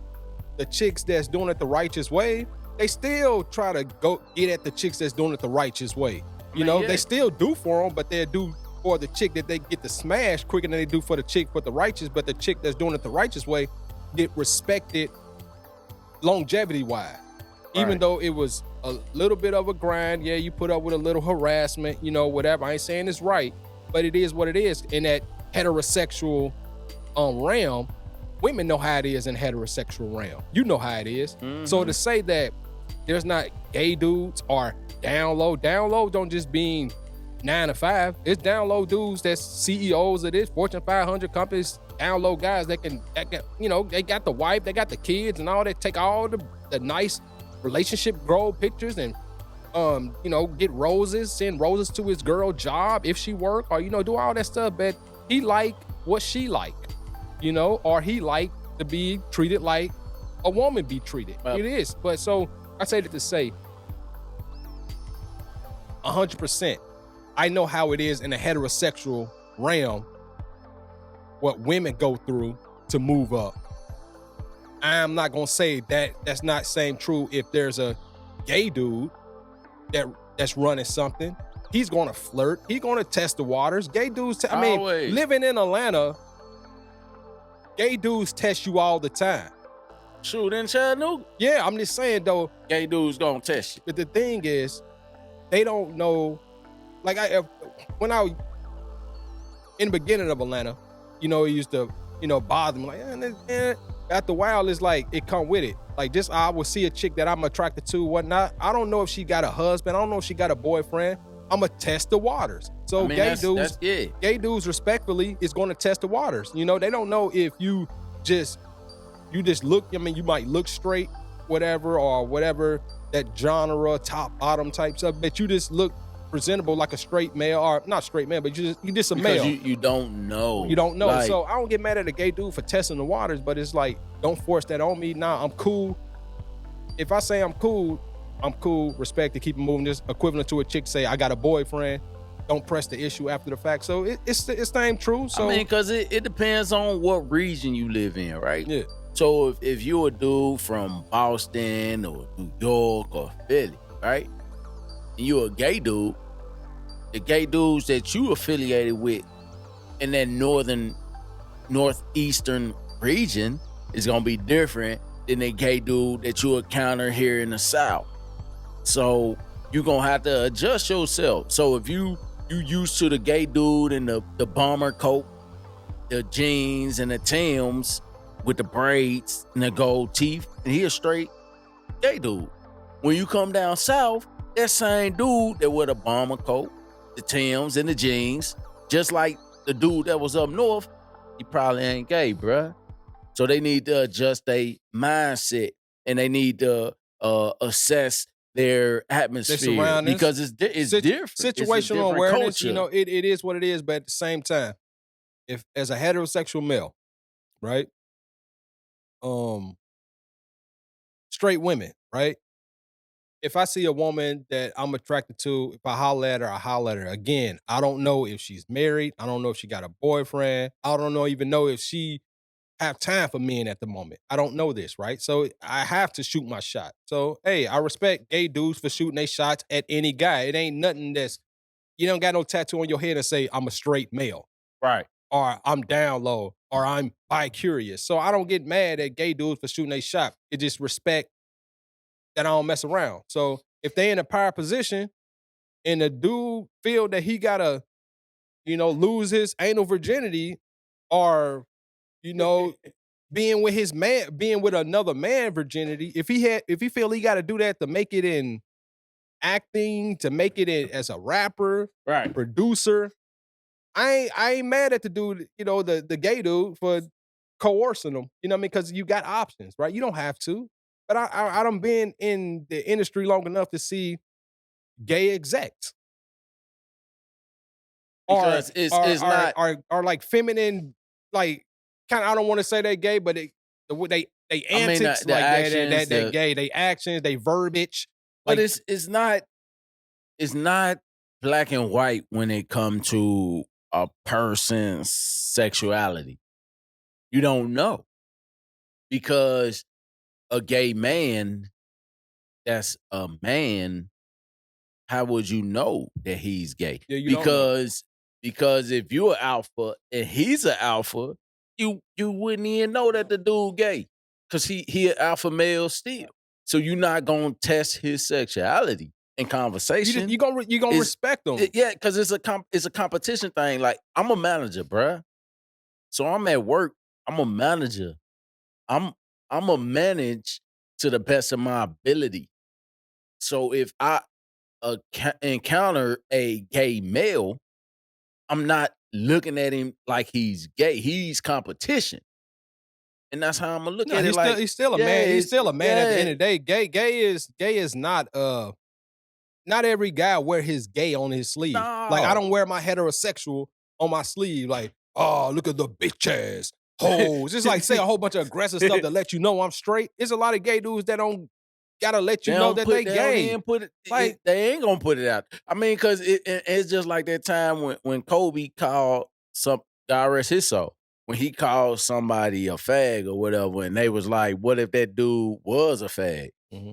the chicks that's doing it the righteous way. They still try to go get at the chicks that's doing it the righteous way. They still do for them, but they do for the chick that they get to smash quicker than they do for the chick for the righteous. But the chick that's doing it the righteous way get respected longevity-wise. Even though it was a little bit of a grind, yeah, you put up with a little harassment, whatever. I ain't saying it's right, but it is what it is. In that heterosexual realm, women know how it is in heterosexual realm. You know how it is. Mm-hmm. So to say that there's not gay dudes or down low don't just mean 9 to 5. It's down low dudes that's CEOs of this Fortune 500 companies, down low guys that can, they got the wife, they got the kids and all that, take all the nice relationship grow pictures and get roses, send roses to his girl job if she work, or do all that stuff. But he like what she like, or he like to be treated like a woman be treated. It is. But so I say that to say 100%. I know how it is in a heterosexual realm, what women go through to move up. I'm not gonna say that that's not same true if there's a gay dude that's running something. He's gonna flirt. He's gonna test the waters. Gay dudes, living in Atlanta, gay dudes test you all the time. Shoot, in Chattanooga? Yeah, I'm just saying though. Gay dudes gonna test you. But the thing is, they don't know. Like when I was in the beginning of Atlanta, it used to, bother me. Like, after a while, it's like it come with it. Like just I will see a chick that I'm attracted to, whatnot. I don't know if she got a husband. I don't know if she got a boyfriend. I'ma test the waters. So gay dudes respectfully is going to test the waters. They don't know if you just look. I mean, you might look straight, whatever, or whatever that genre, top bottom type stuff, but you just look presentable like a straight male, or not straight man, but you just a male. You don't know. You don't know. Like, so I don't get mad at a gay dude for testing the waters, but it's like, don't force that on me. Nah, I'm cool. If I say I'm cool. Respect to keep it moving. Just equivalent to a chick say I got a boyfriend. Don't press the issue after the fact. So it's same true. So because it depends on what region you live in, right? Yeah. So if you're a dude from Boston or New York or Philly, right? And you're a gay dude, the gay dudes that you affiliated with in that northeastern region is gonna be different than the gay dude that you encounter here in the South. So you're gonna have to adjust yourself. So if you used to the gay dude in the bomber coat, the jeans and the Timbs with the braids and the gold teeth, and he a straight gay dude. When you come down south, that same dude that wear the bomber coat, the Timbs and the jeans, just like the dude that was up north, he probably ain't gay, bruh. So they need to adjust their mindset, and they need to assess their atmosphere surroundings, because it's different. It's a situational different awareness. culture. It is what it is. But at the same time, if as a heterosexual male, right, straight women, right. If I see a woman that I'm attracted to, if I holler at her, I holler at her. Again, I don't know if she's married. I don't know if she got a boyfriend. I don't know even know if she have time for men at the moment. I don't know this, right? So I have to shoot my shot. So hey, I respect gay dudes for shooting their shots at any guy. It ain't nothing that's you don't got no tattoo on your head and say I'm a straight male. Right. Or I'm down low, or I'm bi-curious. So I don't get mad at gay dudes for shooting their shot. It just respect that I don't mess around. So if they in a power position and the dude feel that he gotta, lose his anal virginity or, you know, being with another man virginity, if he feel he gotta do that to make it in acting, to make it in as a rapper, Right. producer, I ain't mad at the dude, the gay dude for coercing them, you know what I mean? Because you got options, right? You don't have to. But I done been in the industry long enough to see gay execs. Because it's not are like feminine, like kind of I don't want to say they gay, but they antics the like actions, that gay, they actions, they verbiage. But Like, it's not black and white when it comes to a person's sexuality. You don't know. Because a gay man that's a man, how would you know that he's gay? Yeah, you don't know. Because if you're an alpha and he's an alpha, you wouldn't even know that the dude gay. Cause he an alpha male still. So you're not gonna test his sexuality in conversation. You gonna respect them. Yeah, because it's a competition thing. Like, I'm a manager, bruh. So I'm at work. I'm a manager. I'm a manage to the best of my ability. So if I encounter a gay male, I'm not looking at him like he's gay. He's competition. And that's how I'm gonna look at it. He's still a man. He's still a man at the end of the day. Gay is not every guy wear his gay on his sleeve. No. Like, I don't wear my heterosexual on my sleeve. Like, oh, look at the bitch ass hoes. Just like say a whole bunch of aggressive stuff to let you know I'm straight. There's a lot of gay dudes that don't gotta let you know that they gay. They ain't gonna put it out. I mean, because it's just like that time when Kobe called some, God rest his soul, when he called somebody a fag or whatever, and they was like, what if that dude was a fag? Mm-hmm.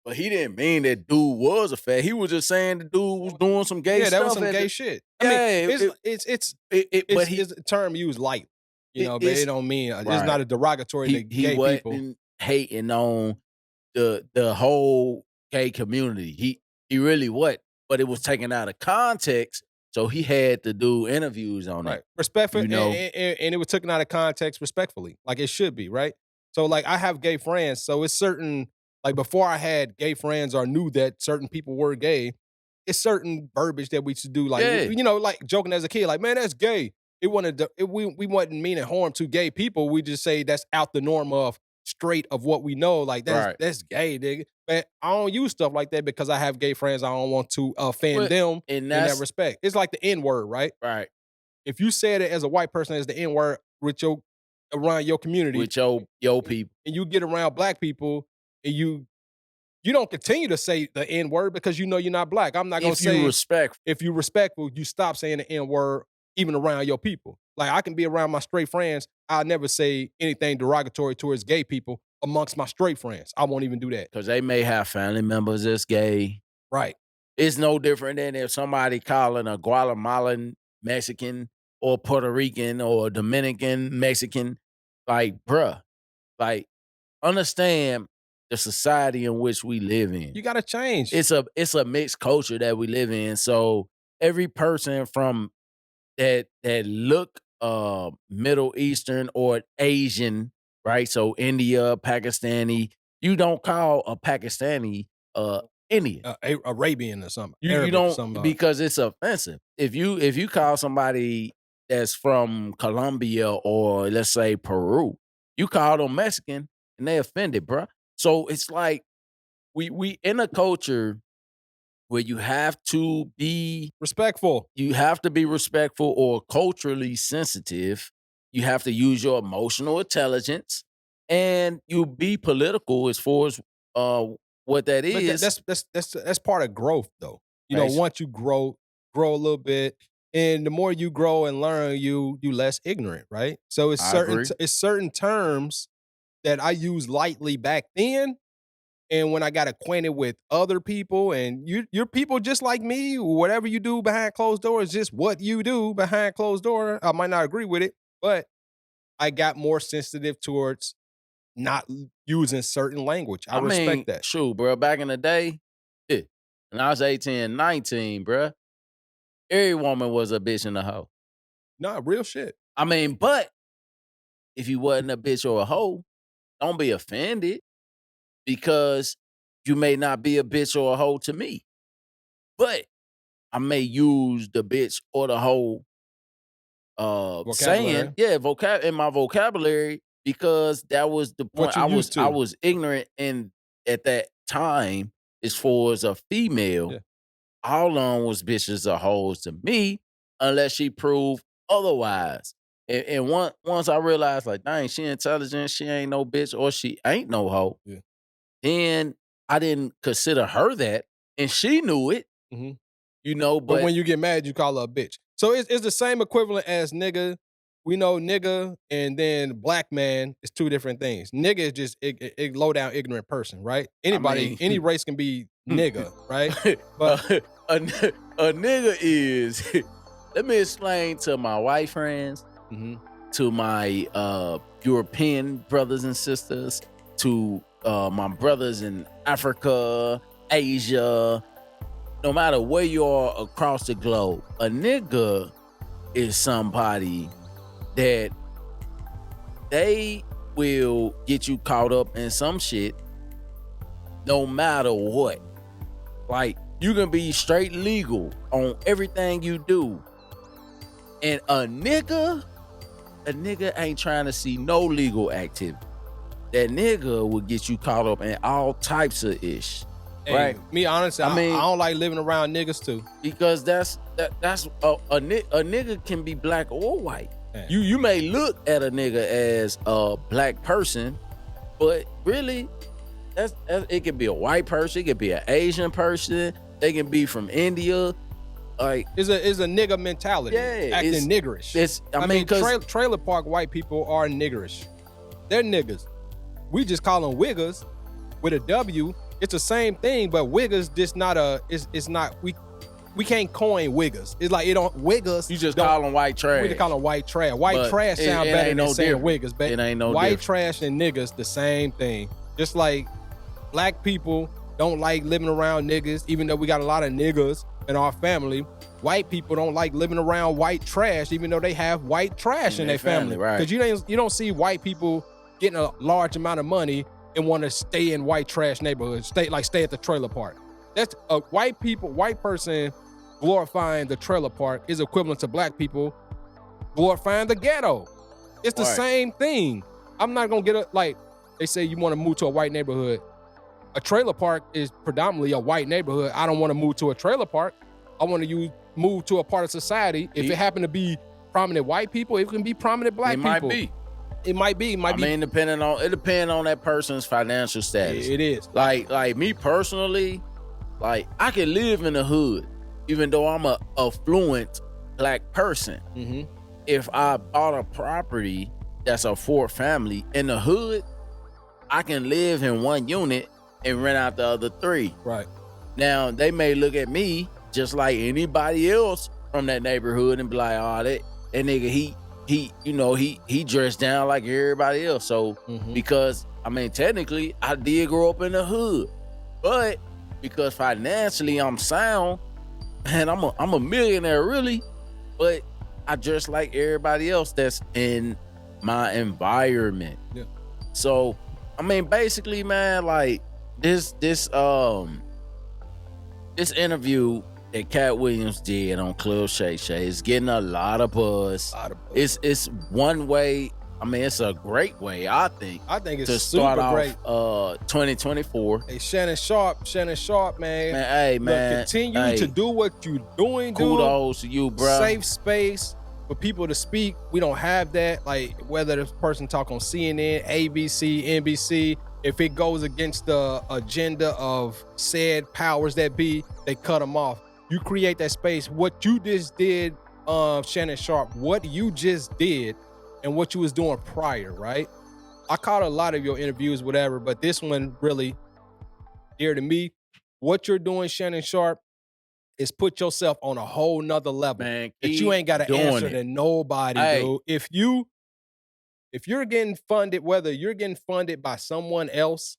But he didn't mean that dude was a fag. He was just saying the dude was doing some gay stuff. Yeah, that was some gay shit. I mean, it's a term used lightly, but it don't mean it's not a derogatory to gay people. He wasn't hating on the whole gay community. He really what, but it was taken out of context. So he had to do interviews on it. Respectfully, and it was taken out of context respectfully, like it should be, right? So like I have gay friends, so it's certain, like before I had gay friends or knew that certain people were gay, it's certain verbiage that we should do, like like joking as a kid, like, man, that's gay. We wasn't meaning harm to gay people. We just say that's out the norm of straight of what we know, like that's gay, nigga. But I don't use stuff like that because I have gay friends. I don't want to offend them in that respect. It's like the N-word, right? Right. If you said it as a white person as the N-word with around your community, with your people, and you get around black people, and you don't continue to say the N-word because you know you're not black. I'm not gonna say if you respectful, you stop saying the N-word even around your people. Like, I can be around my straight friends. I'll never say anything derogatory towards gay people amongst my straight friends. I won't even do that. Because they may have family members that's gay. Right. It's no different than if somebody calling a Guatemalan Mexican or Puerto Rican or Dominican Mexican. Like, bruh, like, understand the society in which we live in. You gotta change. It's a mixed culture that we live in. So every person from that look Middle Eastern or Asian, right? So India, Pakistani, you don't call a Pakistani Indian, Arabian or something. You don't, because it's offensive. If you call somebody that's from Colombia or let's say Peru. You call them Mexican and they offended, bro. So it's like we in a culture where you have to be respectful. You have to be respectful or culturally sensitive. You have to use your emotional intelligence, and you be political as far as what that is. That's part of growth, though. You know, once you grow a little bit, and the more you grow and learn, you less ignorant, right? So it's certain terms that I used lightly back then. And when I got acquainted with other people, and you're people just like me, whatever you do behind closed doors is just what you do behind closed door. I might not agree with it, but I got more sensitive towards not using certain language. I respect that. Shoot, bro. Back in the day, when I was 18, 19, bro, every woman was a bitch and a hoe. Nah, real shit. I mean, but if you wasn't a bitch or a hoe, don't be offended. Because you may not be a bitch or a hoe to me. But I may use the bitch or the hoe saying, in my vocabulary, because that was the point. I was ignorant at that time as far as a female. Yeah. All on was bitches or hoes to me, unless she proved otherwise. And once I realized, like, dang, she intelligent, she ain't no bitch, or she ain't no hoe. Yeah. Then I didn't consider her that, and she knew it, you know. But when you get mad, you call her a bitch. So it's the same equivalent as nigga. We know nigga and then black man is two different things. Nigga is just a low down ignorant person, right? Anybody, any race can be nigga, right? But a nigga is. Let me explain to my white friends, to my European brothers and sisters, to my brothers in Africa, Asia, no matter where you are across the globe, a nigga is somebody that they will get you caught up in some shit no matter what. Like, you can be straight legal on everything you do. And a nigga ain't trying to see no legal activity. That nigga will get you caught up in all types of ish. Hey, right? Me, honestly, I don't like living around niggas too. Because that's a nigga can be black or white. Man. You may look at a nigga as a black person, but really, it could be a white person, it could be an Asian person, they can be from India. Like, it's a nigga mentality. Yeah, acting niggerish. I mean, trailer park white people are niggerish. They're niggas. We just call them wiggers with a W. It's the same thing, but wiggers just not it's not, we can't coin wiggers. It's like, it don't, wiggers. You just call them white trash. We just call them white trash. White trash sound better than saying wiggers, but it ain't no white different. Trash and niggas, the same thing. Just like black people don't like living around niggas, even though we got a lot of niggas in our family. White people don't like living around white trash, even though they have white trash in their family. Right. Because you don't see white people getting a large amount of money and want to stay in white trash neighborhoods, stay at the trailer park. That's a white person glorifying the trailer park is equivalent to black people glorifying the ghetto. It's the same thing. I'm not gonna like they say you want to move to a white neighborhood. A trailer park is predominantly a white neighborhood. I don't want to move to a trailer park. I want to move to a part of society. If it happen to be prominent white people, it can be prominent black people. It might be. I mean, it depends on that person's financial status. It is. Like me personally, like, I can live in the hood, even though I'm a affluent black person. Mm-hmm. If I bought a property that's a 4 family in the hood, I can live in 1 unit and rent out the other 3. Right. Now, they may look at me just like anybody else from that neighborhood and be like, oh, that nigga, he dressed down like everybody else. So, because, I mean, technically, I did grow up in the hood. But because financially I'm sound, and I'm a millionaire, really, but I dress like everybody else that's in my environment. Yeah. So, I mean, basically, man, like, this interview that Katt Williams did on Club Shay Shay is getting a lot of buzz. It's one way. I mean, it's a great way, I think. I think it's to start super off great. 2024. Hey, Shannon Sharpe, man. Hey, man. Look, continue to do what you're doing, dude. Kudos to you, bro. Safe space for people to speak. We don't have that. Like, whether this person talk on CNN, ABC, NBC, if it goes against the agenda of said powers that be, they cut them off. You create that space. What you just did, Shannon Sharpe, what you just did and what you was doing prior, right? I caught a lot of your interviews, whatever, but this one really dear to me. What you're doing, Shannon Sharpe, is put yourself on a whole nother level. Man, that you ain't got to answer to nobody, dude. If you're getting funded, whether you're getting funded by someone else,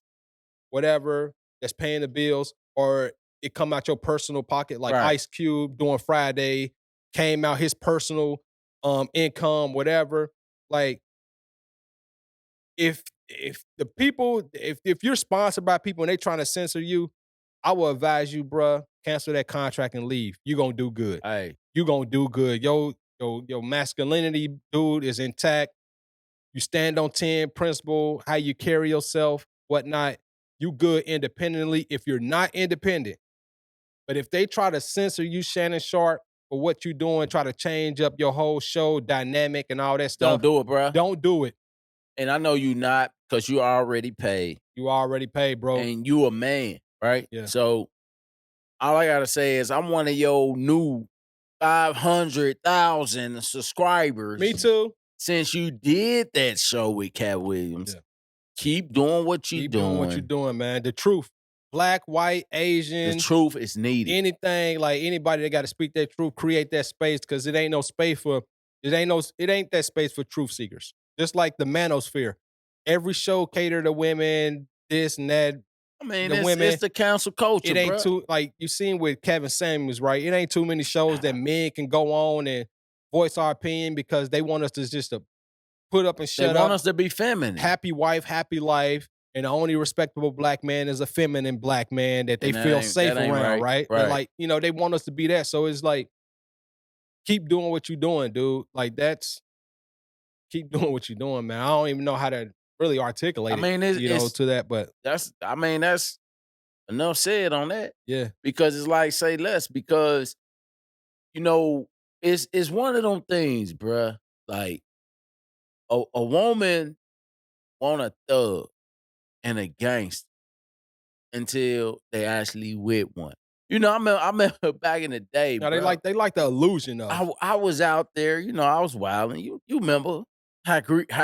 whatever, that's paying the bills, or it come out your personal pocket, like Ice Cube doing Friday, came out his personal income, whatever. Like, if the people, if you're sponsored by people and they trying to censor you, I will advise you, bruh, cancel that contract and leave. You gonna do good. You gonna do good. Your masculinity, dude, is intact. You stand on 10 principle, how you carry yourself, whatnot. You good independently if you're not independent. But if they try to censor you, Shannon Sharpe, for what you doing, try to change up your whole show dynamic and all that stuff. Don't do it, bro. Don't do it. And I know you not, because you already paid. You already paid, bro. And you a man, right? Yeah. So all I gotta say is I'm one of your new 500,000 subscribers. Me too. Since you did that show with Katt Williams, keep doing what you're doing. Keep doing what you're doing, man. The truth. Black, white, Asian. The truth is needed. Anything, like anybody that got to speak that truth, create that space, because it ain't no space for, it ain't that space for truth seekers. Just like the manosphere. Every show cater to women, this and that. I mean, it's the council culture, it ain't bro. too, like you seen with Kevin Samuels, right? It ain't too many shows that men can go on and voice our opinion because they want us to just to put up and shut up. They want us to be feminine. Happy wife, happy life. And the only respectable black man is a feminine black man that they feel safe around, right? And like, they want us to be that. So it's like, keep doing what you're doing, dude. Like, keep doing what you're doing, man. I don't even know how to really articulate it, to that, but that's enough said on that. Yeah. Because it's like, say less, because, it's one of them things, bruh. Like, a woman want a thug and a gangster until they actually with one. I remember back in the day, no, bro, they like the illusion of. I was out there, I was wilding. You remember how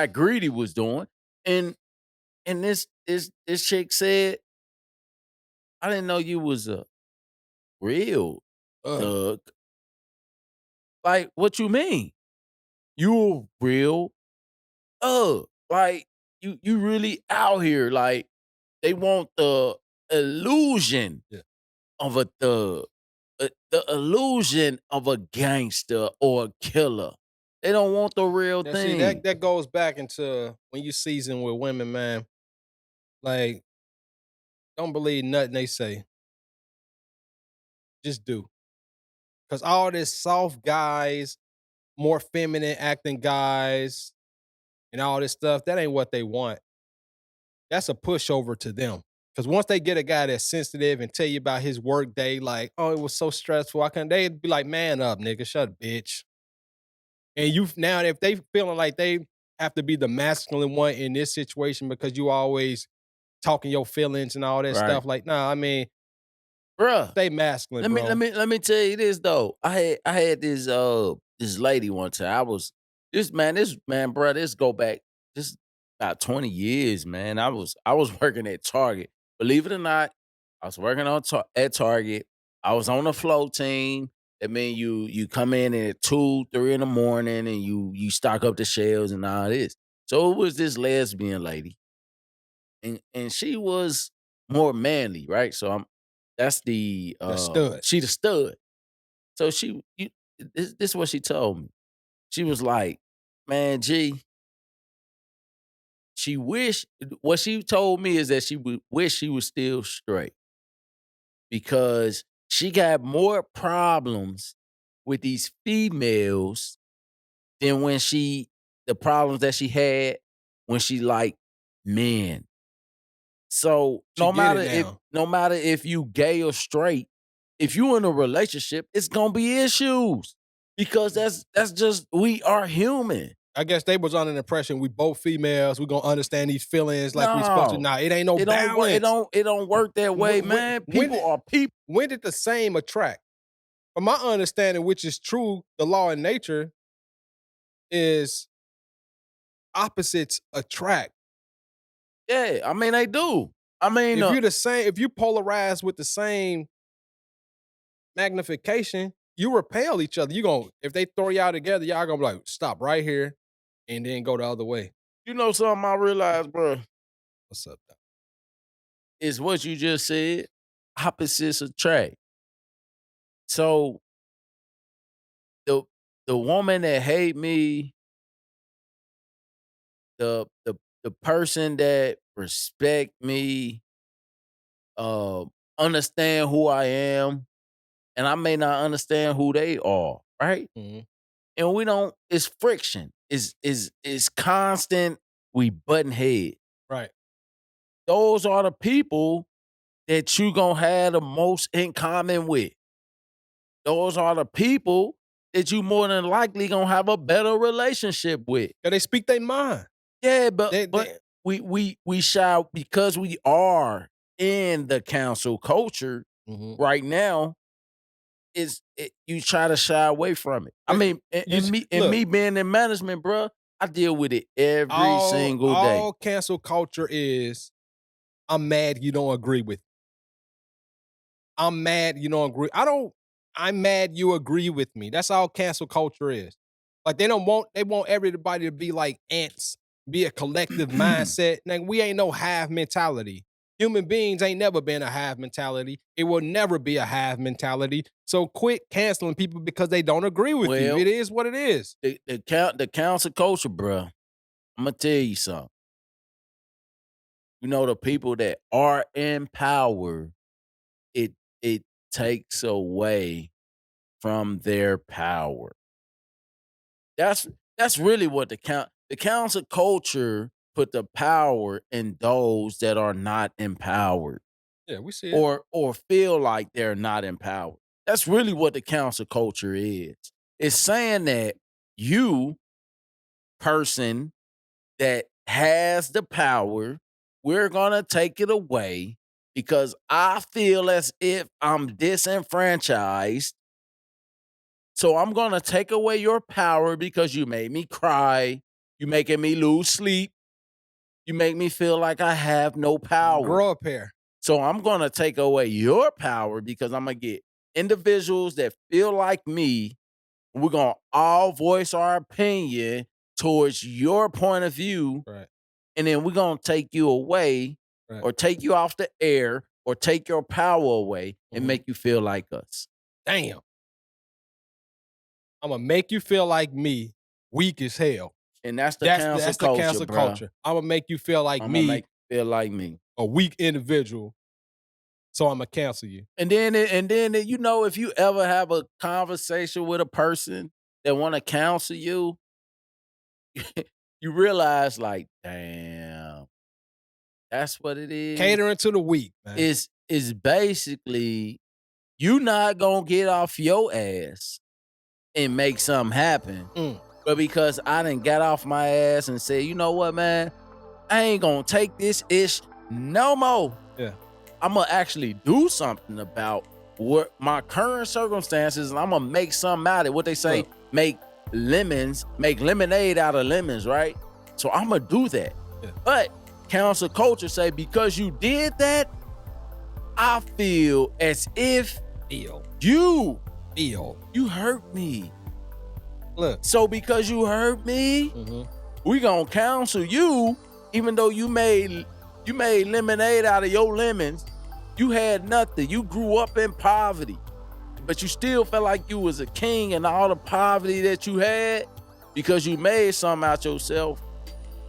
Greedy was doing, and this chick said, "I didn't know you was a real thug." Like, what you mean? You a real thug? Like, you really out here? Like, they want the illusion of a thug, the illusion of a gangster or a killer. They don't want the real thing. See, that goes back into when you season with women, man. Like, don't believe nothing they say. Just do. Because all this soft guys, more feminine acting guys, and all this stuff, that ain't what they want. That's a pushover to them. Because once they get a guy that's sensitive and tell you about his work day, like, oh, it was so stressful, they'd be like, man up, nigga, shut up, bitch. And now, if they feeling like they have to be the masculine one in this situation because you always talking your feelings and all that stuff, like, nah, I mean, bruh, stay masculine. Let me tell you this though. I had this lady one time. This man, bro, this go back about 20 years, man. I was working at Target. Believe it or not, I was working at Target. I was on the flow team. That mean you come in at 2, 3 in the morning and you stock up the shelves and all this. So it was this lesbian lady, and she was more manly, right? So that's the stud. She the stud. So this is what she told me. She was like, man, G. What she told me is that she would wish she was still straight because she got more problems with these females than the problems that she had when she liked men. So She get it now. no matter if you gay or straight, if you in a relationship, it's gonna be issues because that's just we are human. I guess they was under the impression we both females. We gonna understand these feelings like we supposed to. No. Nah, it ain't no balance. It don't work that way, man. People are people. When did the same attract? From my understanding, which is true, the law in nature is opposites attract. Yeah, I mean they do. I mean, If you're the same, if you polarize with the same magnification, you repel each other. If they throw y'all together, y'all gonna be like, stop right here, and then go the other way. you know something I realized, bro, What's up, Doc? is what you just said. Opposites attract. So the woman that hate me, the person that respect me, understand who I am, and I may not understand who they are, right? Mhm. And we don't. It's friction. It's constant. We button head. Right. Those are the people that you gonna have the most in common with. Those are the people that you more than likely gonna have a better relationship with. Yeah, they speak their mind. Yeah, but They- we shy because we are in the council culture Mhm. right now. You try to shy away from it. I mean, me being in management, bro, I deal with it every single day. All cancel culture is, I'm mad you don't agree with me. I'm mad you don't agree. I'm mad you agree with me. That's all cancel culture is. Like they want everybody to be like ants, be a collective mindset. Like we ain't no half mentality. Human beings ain't never been a half mentality. It will never be a half mentality. So quit canceling people because they don't agree with you. Well, It is what it is. The council culture, bro. I'm gonna tell you something. You know, the people that are in power, it takes away from their power. That's really what the council culture put the power in those that are not empowered. Yeah, we see it. Or feel like they're not empowered. That's really what the council culture is. It's saying that you, person that has the power, we're gonna take it away because I feel as if I'm disenfranchised. So I'm gonna take away your power because you made me cry. You making me lose sleep. You make me feel like I have no power. Grow up here. So I'm gonna take away your power because I'm gonna get individuals that feel like me. We're gonna all voice our opinion towards your point of view. Right. And then we're gonna take you away or take you off the air or take your power away and make you feel like us. Damn. I'm gonna make you feel like me, weak as hell. And that's the cancel culture. I'm gonna make you feel like me, a weak individual. So I'm gonna cancel you. And then you know, if you ever have a conversation with a person that want to counsel you, you realize like, damn, that's what it is. Catering to the weak, man. Is basically you not gonna get off your ass and make something happen. But because I done got off my ass and said, you know what, man, I ain't gonna take this ish no more. Yeah. I'm gonna actually do something about what my current circumstances, and I'm gonna make something out of it. What they say, make lemonade out of lemons, right? So I'm gonna do that. Yeah. But council culture say because you did that, I feel as if you hurt me. Look. So because you hurt me, we gonna counsel you, even though you made lemonade out of your lemons. You had nothing. You grew up in poverty, but you still felt like you was a king in all the poverty that you had because you made something out yourself,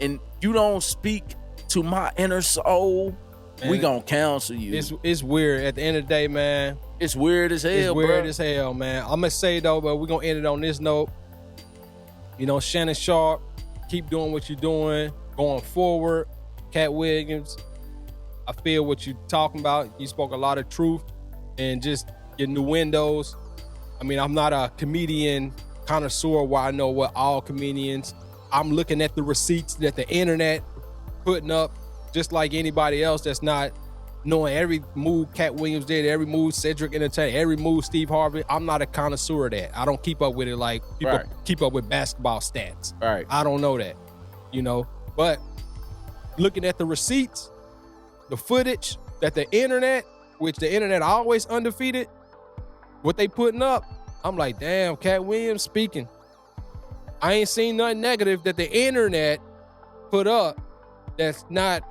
and you don't speak to my inner soul. we gonna counsel you. It's weird. At the end of the day, man. It's weird as hell, It's weird bro. as hell, man. I'm gonna say though, but we're gonna end it on this note. You know, Shannon Sharpe, keep doing what you're doing, going forward. Katt Williams, I feel what you're talking about. You spoke a lot of truth and just your new windows. I mean, I'm not a comedian connoisseur where I know what all comedians. I'm looking at the receipts that the internet putting up, just like anybody else that's not knowing every move Katt Williams did, every move Cedric Entertainment, every move Steve Harvey. I'm not a connoisseur of that. I don't keep up with it like people keep up with basketball stats. Right. I don't know that, you know. But looking at the receipts, the footage that the internet, which the internet always undefeated, what they putting up, I'm like, damn, Katt Williams speaking. I ain't seen nothing negative that the internet put up that's not,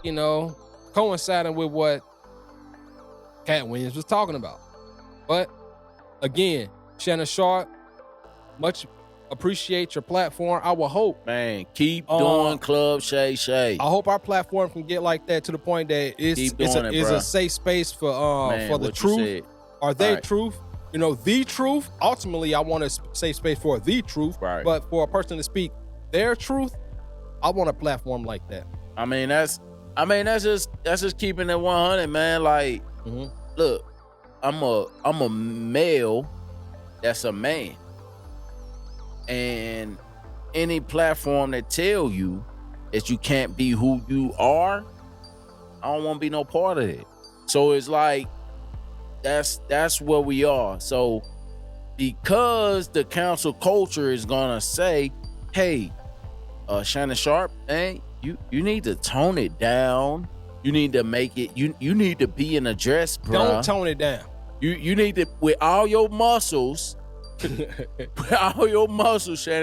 you know, coinciding with what Katt Williams was talking about. But again, Shannon Sharpe, much appreciate your platform. I will hope, man, keep doing Club Shay Shay. I hope our platform can get like that to the point that it's a safe space for the truth or their truth. You know, the truth. Ultimately, I want a safe space for the truth. Right. But for a person to speak their truth, I want a platform like that. I mean, that's just keeping it 100, man. Like, look, I'm a male that's a man. And any platform that tell you that you can't be who you are, I don't want to be no part of it. So it's like, that's where we are. So because the council culture is gonna say, hey, Shannon Sharpe, man, you need to tone it down. You need to make it, you need to be in a dress, bro. Don't tone it down. You need to, with all your muscles, Shannon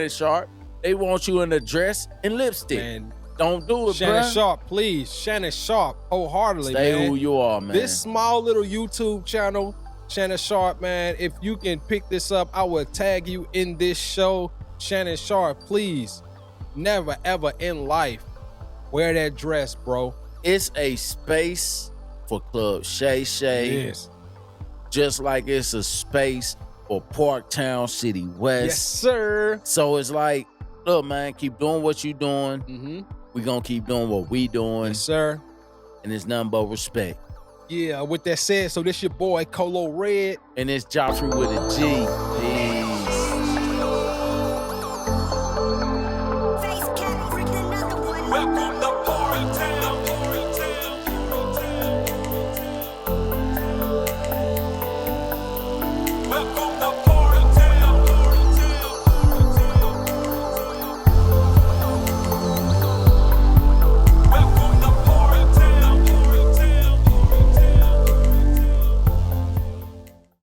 Sharpe, they want you in a dress and lipstick. Man, don't do it, Shannon Sharpe, please. Shannon Sharpe, wholeheartedly, stay man. who you are, man. This small little YouTube channel, Shannon Sharpe, man, if you can pick this up, I will tag you in this show. Shannon Sharpe, please, never, ever in life wear that dress, bro. It's a space for Club Shay Shay. Yes. Just like it's a space for Parktown City West. Yes, sir. So it's like, look, man, keep doing what you doing. We gonna keep doing what we doing. Yes, sir. And it's nothing but respect. Yeah, with that said, so this your boy, Colo Red. And it's Joffrey with a G.